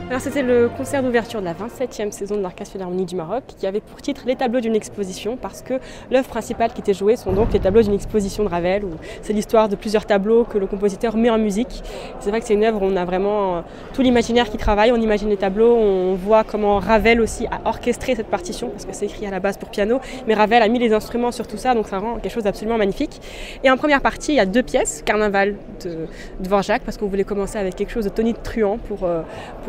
Alors c'était le concert d'ouverture de la 27e saison de l'Orchestre Philharmonique du Maroc qui avait pour titre les tableaux d'une exposition parce que l'œuvre principale qui était jouée sont donc les tableaux d'une exposition de Ravel où c'est l'histoire de plusieurs tableaux que le compositeur met en musique. C'est vrai que c'est une œuvre où on a vraiment tout l'imaginaire qui travaille, on imagine les tableaux, on voit comment Ravel aussi a orchestré cette partition parce que c'est écrit à la base pour piano, mais Ravel a mis les instruments sur tout ça donc ça rend quelque chose d'absolument magnifique. Et en première partie il y a deux pièces, Carnaval de Dvorak parce qu'on voulait commencer avec quelque chose de tonitruant pour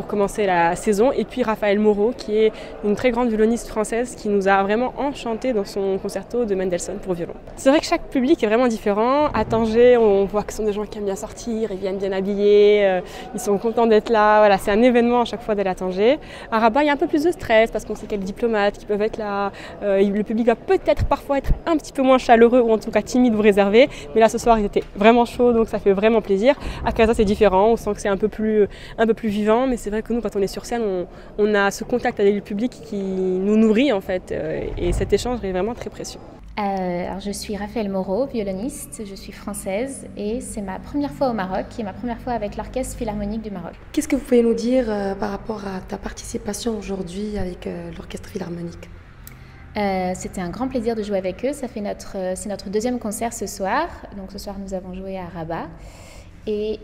commencer la saison, et puis Raphaël Moreau qui est une très grande violoniste française qui nous a vraiment enchantés dans son concerto de Mendelssohn pour violon. C'est vrai que chaque public est vraiment différent. À Tanger, on voit que ce sont des gens qui aiment bien sortir, ils viennent bien habillés, ils sont contents d'être là, voilà, c'est un événement à chaque fois d'aller à Tanger. À Rabat, il y a un peu plus de stress parce qu'on sait qu'il y a des diplomates qui peuvent être là, le public va peut-être parfois être un petit peu moins chaleureux ou en tout cas timide ou réservé, mais là ce soir ils étaient vraiment chauds donc ça fait vraiment plaisir. À Casa c'est différent, on sent que c'est un peu plus vivant, mais c'est vrai que nous quand on est sur scène, on a ce contact avec le public qui nous nourrit en fait, et cet échange est vraiment très précieux. Alors je suis Raphaël Moreau, violoniste, je suis française et c'est ma première fois au Maroc et ma première fois avec l'Orchestre Philharmonique du Maroc. Qu'est-ce que vous pouvez nous dire par rapport à ta participation aujourd'hui avec l'Orchestre Philharmonique? C'était un grand plaisir de jouer avec eux, c'est notre deuxième concert ce soir, donc ce soir nous avons joué à Rabat. Et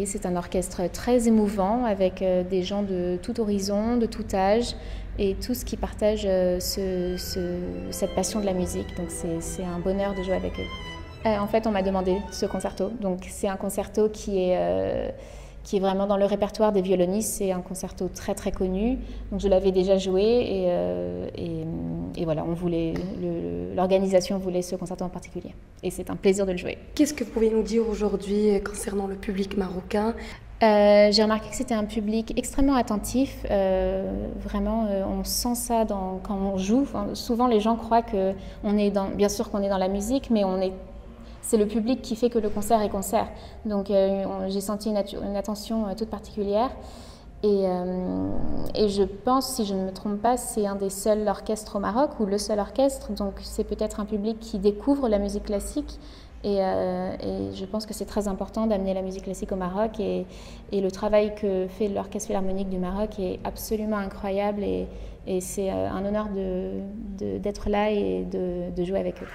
c'est un orchestre très émouvant avec des gens de tout horizon, de tout âge et tous qui partagent cette passion de la musique. Donc c'est un bonheur de jouer avec eux. En fait, on m'a demandé ce concerto. Donc c'est un concerto qui est vraiment dans le répertoire des violonistes. C'est un concerto très très connu. Donc je l'avais déjà joué et voilà, l'organisation voulait ce concerto en particulier. Et c'est un plaisir de le jouer. Qu'est-ce que vous pouvez nous dire aujourd'hui concernant le public marocain? J'ai remarqué que c'était un public extrêmement attentif. Vraiment, on sent ça quand on joue. Enfin, souvent, les gens croient bien sûr qu'on est dans la musique, mais c'est le public qui fait que le concert est concert. Donc j'ai senti une attention toute particulière. Et je pense, si je ne me trompe pas, c'est un des seuls orchestres au Maroc, ou le seul orchestre. Donc c'est peut-être un public qui découvre la musique classique. Et je pense que c'est très important d'amener la musique classique au Maroc. Et le travail que fait l'Orchestre Philharmonique du Maroc est absolument incroyable. Et c'est un honneur d'être là et de jouer avec eux.